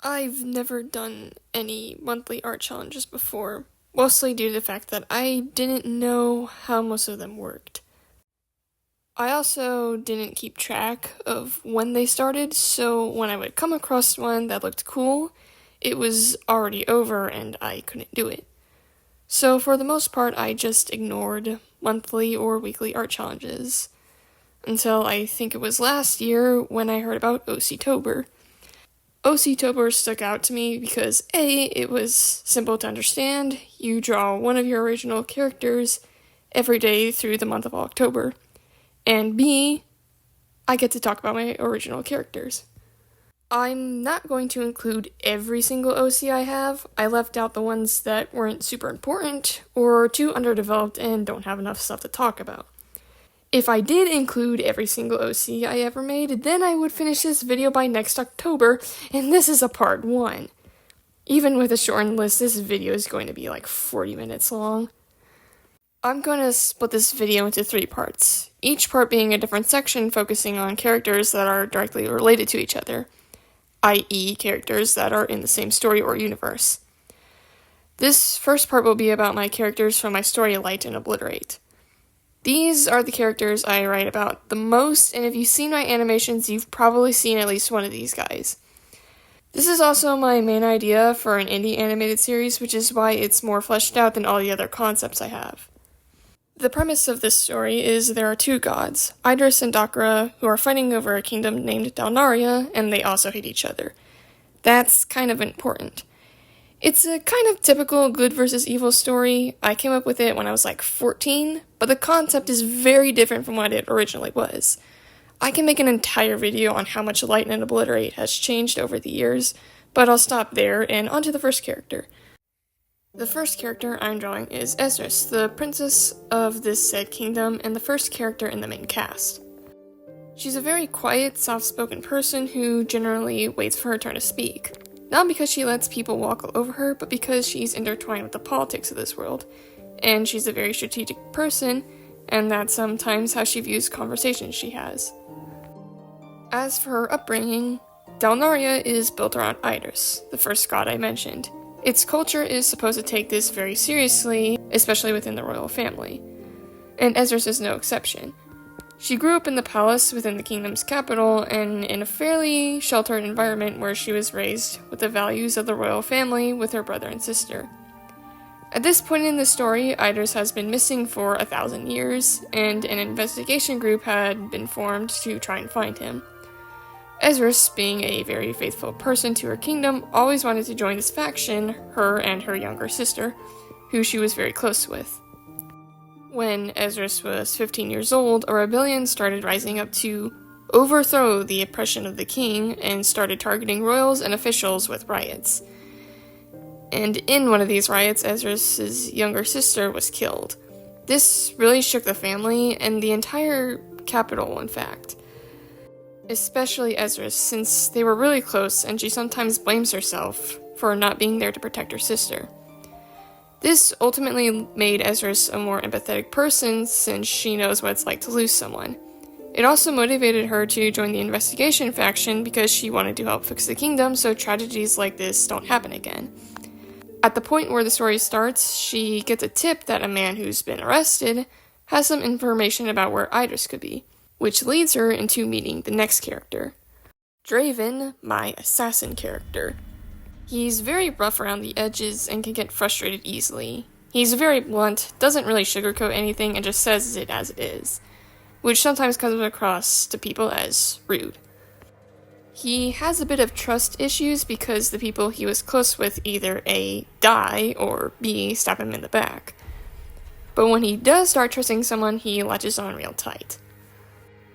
I've never done any monthly art challenges before, mostly due to the fact that I didn't know how most of them worked. I also didn't keep track of when they started, so when I would come across one that looked cool, it was already over and I couldn't do it. So for the most part, I just ignored monthly or weekly art challenges. Until I think it was last year when I heard about tober. tober stuck out to me because A, it was simple to understand. You draw one of your original characters every day through the month of October. And B, I get to talk about my original characters. I'm not going to include every single OC I have. I left out the ones that weren't super important or too underdeveloped and don't have enough stuff to talk about. If I did include every single OC I ever made, then I would finish this video by next October, and this is a part 1. Even with a shortened list, this video is going to be like 40 minutes long. I'm going to split this video into 3 parts, each part being a different section focusing on characters that are directly related to each other, i.e. characters that are in the same story or universe. This first part will be about my characters from my story Light and Obliterate. These are the characters I write about the most, and if you've seen my animations, you've probably seen at least one of these guys. This is also my main idea for an indie animated series, which is why it's more fleshed out than all the other concepts I have. The premise of this story is there are 2 gods, Idris and Dakra, who are fighting over a kingdom named Dalnaria, and they also hate each other. That's kind of important. It's a kind of typical good versus evil story. I came up with it when I was like 14, but the concept is very different from what it originally was. I can make an entire video on how much Light and Obliterate has changed over the years, but I'll stop there and on to the first character. The first character I'm drawing is Esris, the princess of this said kingdom and the first character in the main cast. She's a very quiet, soft-spoken person who generally waits for her turn to speak. Not because she lets people walk all over her, but because she's intertwined with the politics of this world, and she's a very strategic person, and that's sometimes how she views conversations she has. As for her upbringing, Dalnaria is built around Idris, the first god I mentioned. Its culture is supposed to take this very seriously, especially within the royal family, and Esris is no exception. She grew up in the palace within the kingdom's capital and in a fairly sheltered environment where she was raised with the values of the royal family with her brother and sister. At this point in the story, Idris has been missing for 1,000 years, and an investigation group had been formed to try and find him. Esris, being a very faithful person to her kingdom, always wanted to join this faction, her and her younger sister, who she was very close with. When Esris was 15 years old, a rebellion started rising up to overthrow the oppression of the king and started targeting royals and officials with riots. And in one of these riots, Esris' younger sister was killed. This really shook the family and the entire capital, in fact. Especially Esris, since they were really close and she sometimes blames herself for not being there to protect her sister. This ultimately made Esris a more empathetic person since she knows what it's like to lose someone. It also motivated her to join the investigation faction because she wanted to help fix the kingdom so tragedies like this don't happen again. At the point where the story starts, she gets a tip that a man who's been arrested has some information about where Idris could be, which leads her into meeting the next character, Draven, my assassin character. He's very rough around the edges and can get frustrated easily. He's very blunt, doesn't really sugarcoat anything, and just says it as it is, which sometimes comes across to people as rude. He has a bit of trust issues because the people he was close with either A, die, or B, stab him in the back. But when he does start trusting someone, he latches on real tight.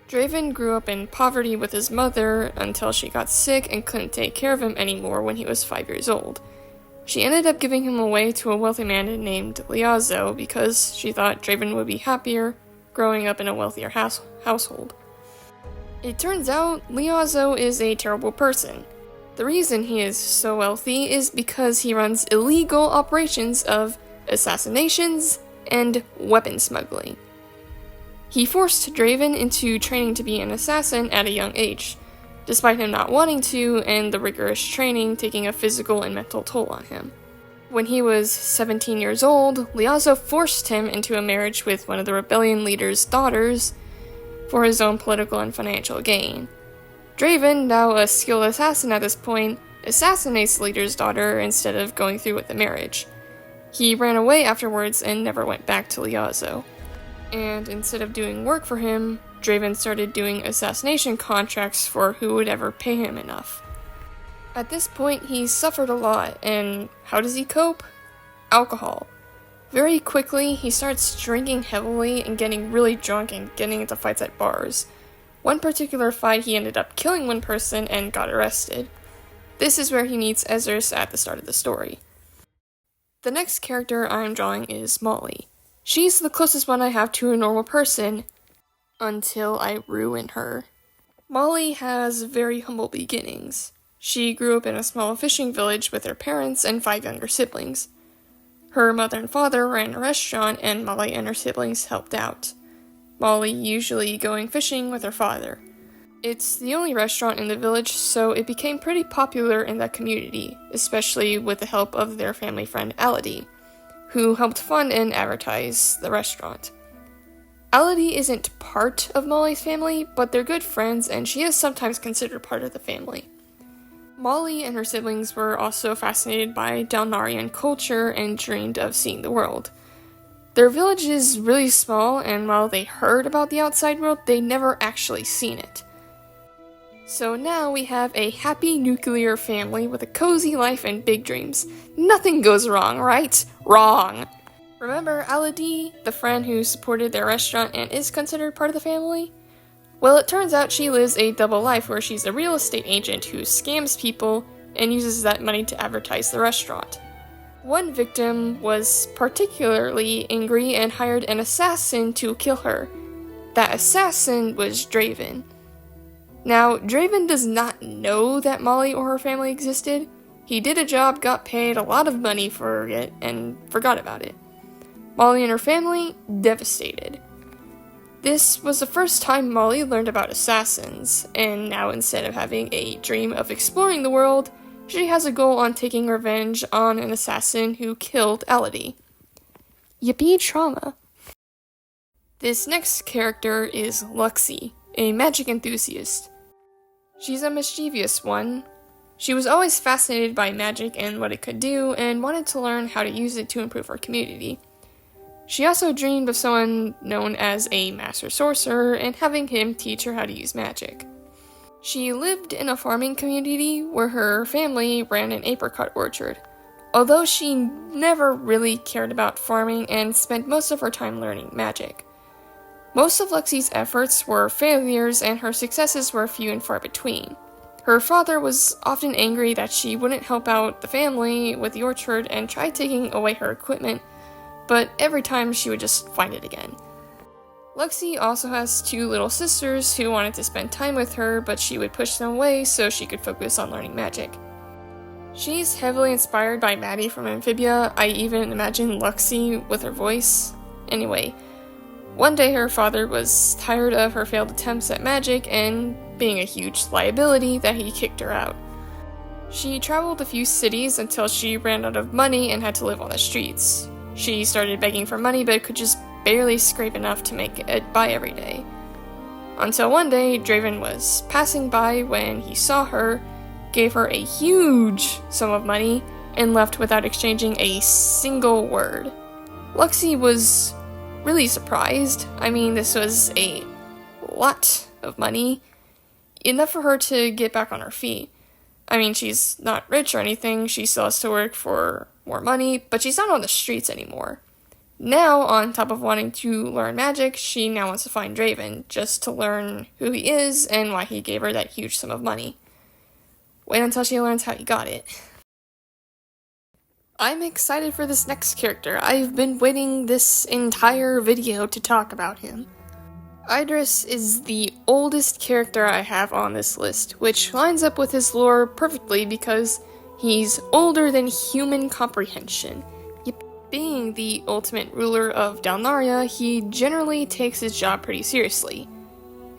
Draven grew up in poverty with his mother until she got sick and couldn't take care of him anymore when he was 5 years old. She ended up giving him away to a wealthy man named Liazo because she thought Draven would be happier growing up in a wealthier household. It turns out Liazo is a terrible person. The reason he is so wealthy is because he runs illegal operations of assassinations and weapon smuggling. He forced Draven into training to be an assassin at a young age, despite him not wanting to and the rigorous training taking a physical and mental toll on him. When he was 17 years old, Liazo forced him into a marriage with one of the rebellion leader's daughters for his own political and financial gain. Draven, now a skilled assassin at this point, assassinates the leader's daughter instead of going through with the marriage. He ran away afterwards and never went back to Liazo. And instead of doing work for him, Draven started doing assassination contracts for who would ever pay him enough. At this point, he suffered a lot, and how does he cope? Alcohol. Very quickly, he starts drinking heavily and getting really drunk and getting into fights at bars. One particular fight, he ended up killing one person and got arrested. This is where he meets Ezris at the start of the story. The next character I'm drawing is Molly. She's the closest one I have to a normal person, until I ruin her. Molly has very humble beginnings. She grew up in a small fishing village with her parents and 5 younger siblings. Her mother and father ran a restaurant, and Molly and her siblings helped out. Molly usually going fishing with her father. It's the only restaurant in the village, so it became pretty popular in that community, especially with the help of their family friend Ality, who helped fund and advertise the restaurant. Ality isn't part of Molly's family, but they're good friends, and she is sometimes considered part of the family. Molly and her siblings were also fascinated by Dalnarian culture and dreamed of seeing the world. Their village is really small, and while they heard about the outside world, they never actually seen it. So now we have a happy nuclear family with a cozy life and big dreams. Nothing goes wrong, right? Wrong! Remember Ality, the friend who supported their restaurant and is considered part of the family? Well, it turns out she lives a double life where she's a real estate agent who scams people and uses that money to advertise the restaurant. One victim was particularly angry and hired an assassin to kill her. That assassin was Draven. Now, Draven does not know that Molly or her family existed. He did a job, got paid a lot of money for it, and forgot about it. Molly and her family, devastated. This was the first time Molly learned about assassins, and now instead of having a dream of exploring the world, she has a goal on taking revenge on an assassin who killed Ality. Yippee trauma. This next character is Luxie, a magic enthusiast. She's a mischievous one. She was always fascinated by magic and what it could do, and wanted to learn how to use it to improve her community. She also dreamed of someone known as a master sorcerer and having him teach her how to use magic. She lived in a farming community where her family ran an apricot orchard, although she never really cared about farming and spent most of her time learning magic. Most of Luxie's efforts were failures and her successes were few and far between. Her father was often angry that she wouldn't help out the family with the orchard and tried taking away her equipment, but every time she would just find it again. Luxie also has 2 little sisters who wanted to spend time with her, but she would push them away so she could focus on learning magic. She's heavily inspired by Maddie from Amphibia. I even imagine Luxie with her voice. Anyway, one day her father was tired of her failed attempts at magic and being a huge liability that he kicked her out. She traveled a few cities until she ran out of money and had to live on the streets. She started begging for money but could just barely scrape enough to make it by every day. Until one day, Draven was passing by when he saw her, gave her a huge sum of money, and left without exchanging a single word. Luxie was really surprised. I mean, this was a lot of money, enough for her to get back on her feet. I mean, she's not rich or anything, she still has to work for more money, but she's not on the streets anymore. Now, on top of wanting to learn magic, she now wants to find Draven, just to learn who he is and why he gave her that huge sum of money. Wait until she learns how he got it. I'm excited for this next character. I've been waiting this entire video to talk about him. Idris is the oldest character I have on this list, which lines up with his lore perfectly because he's older than human comprehension. Being the ultimate ruler of Dalnaria, he generally takes his job pretty seriously.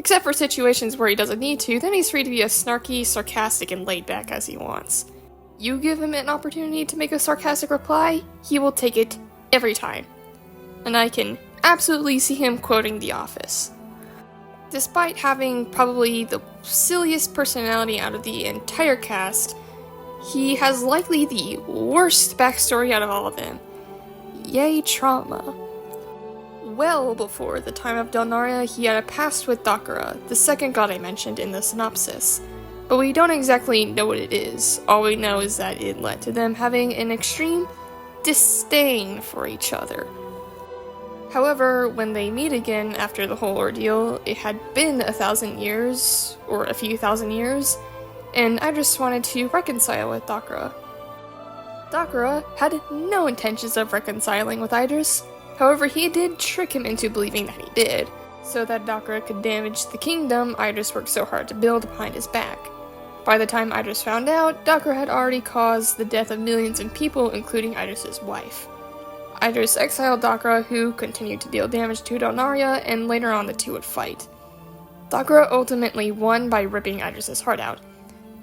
Except for situations where he doesn't need to, then he's free to be as snarky, sarcastic, and laid back as he wants. You give him an opportunity to make a sarcastic reply, he will take it every time. And I can absolutely see him quoting The Office. Despite having probably the silliest personality out of the entire cast, he has likely the worst backstory out of all of them. Yay, trauma. Well before the time of Donaria, he had a past with Dakara, the second god I mentioned in the synopsis. But we don't exactly know what it is. All we know is that it led to them having an extreme disdain for each other. However, when they meet again after the whole ordeal, it had been 1,000 years, or a few thousand years, and I just wanted to reconcile with Dakara. Dakara had no intentions of reconciling with Idris. However, he did trick him into believing that he did, so that Dakara could damage the kingdom Idris worked so hard to build behind his back. By the time Idris found out, Dakara had already caused the death of millions of people, including Idris' wife. Idris exiled Dakara, who continued to deal damage to Donaria, and later on the two would fight. Dakara ultimately won by ripping Idris' heart out.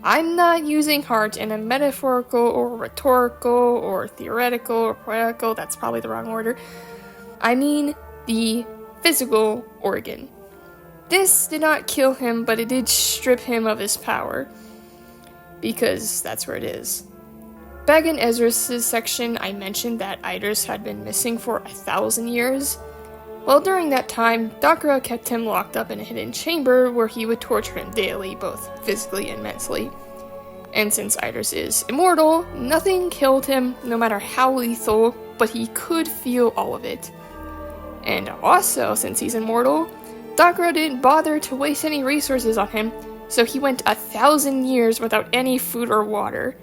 I'm not using heart in a metaphorical or rhetorical or theoretical or poetical, that's probably the wrong order. I mean the physical organ. This did not kill him, but it did strip him of his power. Because that's where it is. Back in Ezra's section, I mentioned that Idris had been missing for 1,000 years. Well, during that time, Dakara kept him locked up in a hidden chamber where he would torture him daily, both physically and mentally. And since Idris is immortal, nothing killed him, no matter how lethal, but he could feel all of it. And also, since he's immortal, Dakara didn't bother to waste any resources on him, so he went 1,000 years without any food or water.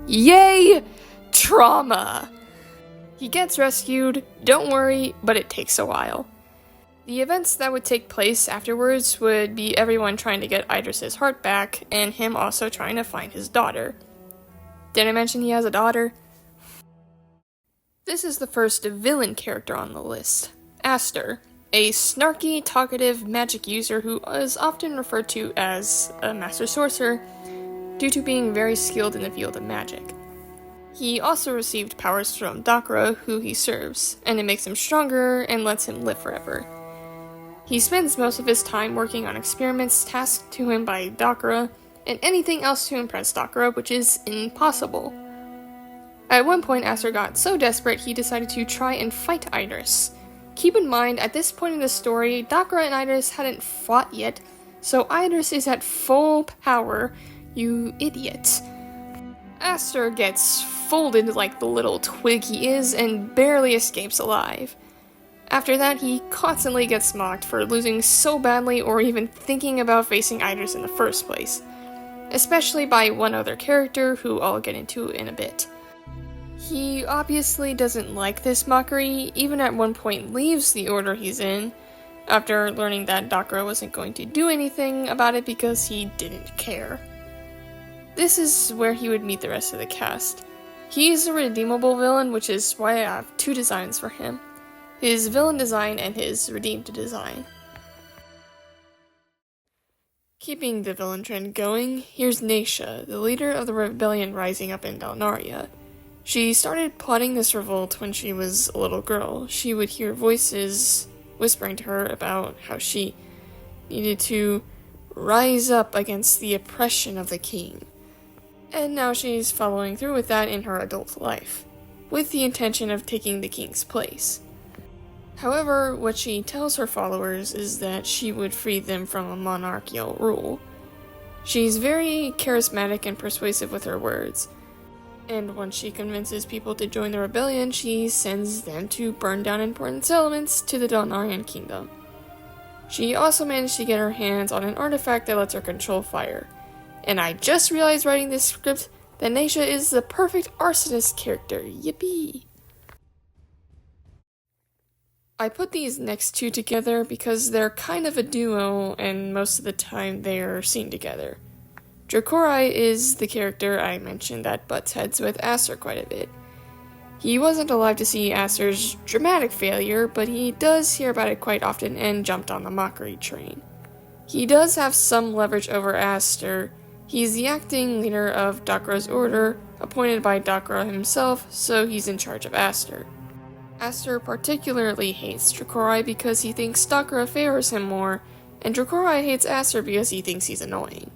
Yay! Trauma! He gets rescued, don't worry, but it takes a while. The events that would take place afterwards would be everyone trying to get Idris' heart back, and him also trying to find his daughter. Did I mention he has a daughter? This is the first villain character on the list, Aster, a snarky, talkative magic user who is often referred to as a master sorcerer, due to being very skilled in the field of magic. He also received powers from Dakara, who he serves, and it makes him stronger and lets him live forever. He spends most of his time working on experiments tasked to him by Dakara, and anything else to impress Dakara, which is impossible. At one point, Aster got so desperate he decided to try and fight Idris. Keep in mind, at this point in the story, Dakara and Idris hadn't fought yet, so Idris is at full power, you idiot. Aster gets folded like the little twig he is and barely escapes alive. After that, he constantly gets mocked for losing so badly or even thinking about facing Idris in the first place, especially by one other character who I'll get into in a bit. He obviously doesn't like this mockery, even at one point leaves the order he's in, after learning that Dakara wasn't going to do anything about it because he didn't care. This is where he would meet the rest of the cast. He's a redeemable villain, which is why I have two designs for him. His villain design and his redeemed design. Keeping the villain trend going, here's Naisha, the leader of the rebellion rising up in Donaria. She started plotting this revolt when she was a little girl. She would hear voices whispering to her about how she needed to rise up against the oppression of the king. And now she's following through with that in her adult life, with the intention of taking the king's place. However, what she tells her followers is that she would free them from a monarchical rule. She's very charismatic and persuasive with her words, and once she convinces people to join the rebellion, she sends them to burn down important settlements to the Donarian kingdom. She also managed to get her hands on an artifact that lets her control fire. And I just realized writing this script that Naisha is the perfect arsonist character. Yippee! I put these next two together because they're kind of a duo, and most of the time they're seen together. Dracorai is the character I mentioned that butts heads with Aster quite a bit. He wasn't alive to see Aster's dramatic failure, but he does hear about it quite often and jumped on the mockery train. He does have some leverage over Aster. He's the acting leader of Dakara's order, appointed by Dakara himself, so he's in charge of Aster. Aster particularly hates Dracorai because he thinks Dakara favors him more, and Dracorai hates Aster because he thinks he's annoying.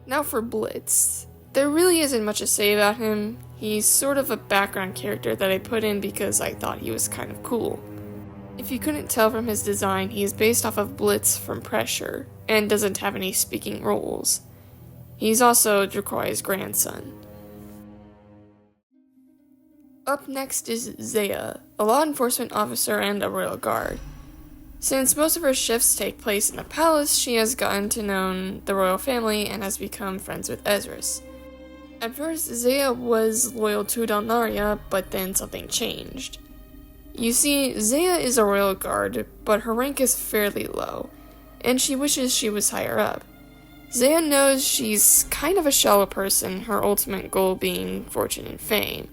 Now for Blitz. There really isn't much to say about him. He's sort of a background character that I put in because I thought he was kind of cool. If you couldn't tell from his design, he is based off of Blitz from Pressure, and doesn't have any speaking roles. He's also Dracoi's grandson. Up next is Zaya, a law enforcement officer and a royal guard. Since most of her shifts take place in the palace, she has gotten to know the royal family and has become friends with Ezris. At first, Zaya was loyal to Dalnaria, but then something changed. You see, Zaya is a royal guard, but her rank is fairly low, and she wishes she was higher up. Zaya knows she's kind of a shallow person, her ultimate goal being fortune and fame.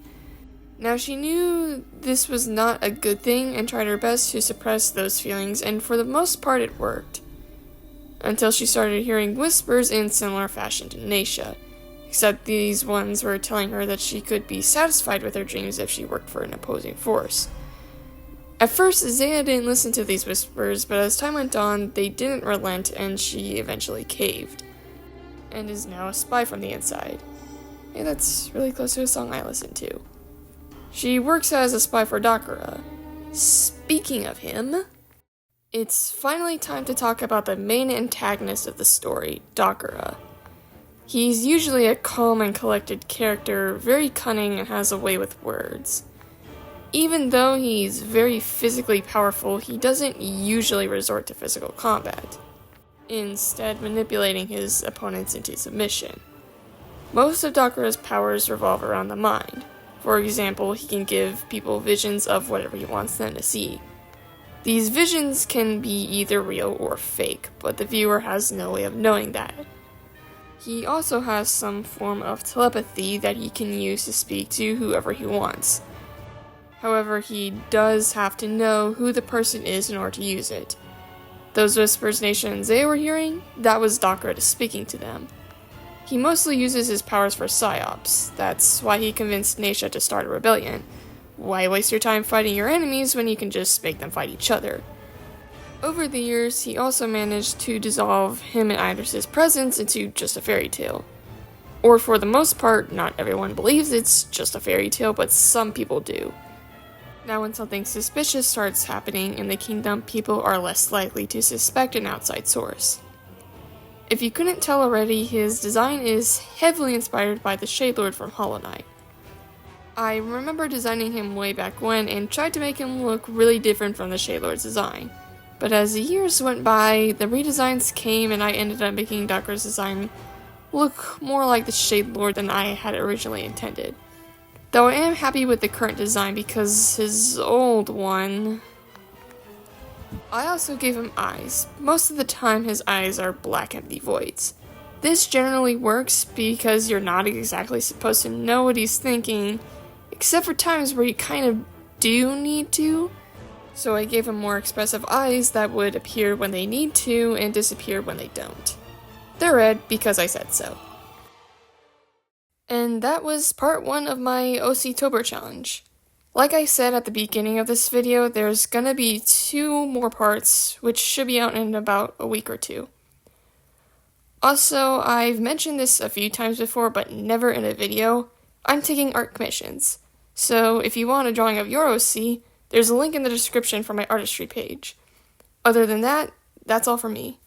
Now, she knew this was not a good thing and tried her best to suppress those feelings, and for the most part it worked. Until she started hearing whispers in similar fashion to Naisha, except these ones were telling her that she could be satisfied with her dreams if she worked for an opposing force. At first, Zaya didn't listen to these whispers, but as time went on, they didn't relent and she eventually caved, and is now a spy from the inside. Hey, that's really close to a song I listen to. She works as a spy for Dakara. Speaking of him, it's finally time to talk about the main antagonist of the story, Dakara. He's usually a calm and collected character, very cunning and has a way with words. Even though he's very physically powerful, he doesn't usually resort to physical combat, instead manipulating his opponents into submission. Most of Dakara's powers revolve around the mind. For example, he can give people visions of whatever he wants them to see. These visions can be either real or fake, but the viewer has no way of knowing that. He also has some form of telepathy that he can use to speak to whoever he wants. However, he does have to know who the person is in order to use it. Those whispers Naisha and Zaya were hearing, that was Dakara speaking to them. He mostly uses his powers for psyops. That's why he convinced Naisha to start a rebellion. Why waste your time fighting your enemies when you can just make them fight each other? Over the years, he also managed to dissolve him and Idris' presence into just a fairy tale. Or for the most part, not everyone believes it's just a fairy tale, but some people do. Now when something suspicious starts happening in the kingdom, people are less likely to suspect an outside source. If you couldn't tell already, his design is heavily inspired by the Shade Lord from Hollow Knight. I remember designing him way back when and tried to make him look really different from the Shade Lord's design. But as the years went by, the redesigns came and I ended up making Dakara's design look more like the Shade Lord than I had originally intended. Though I am happy with the current design because his old one... I also gave him eyes. Most of the time his eyes are black empty voids. This generally works because you're not exactly supposed to know what he's thinking, except for times where you kind of do need to. So I gave him more expressive eyes that would appear when they need to and disappear when they don't. They're red because I said so. And that was part 1 of my OC Tober challenge. Like I said at the beginning of this video, there's gonna be 2 more parts, which should be out in about a week or 2. Also, I've mentioned this a few times before, but never in a video. I'm taking art commissions. So if you want a drawing of your OC, there's a link in the description for my artistry page. Other than that, that's all for me.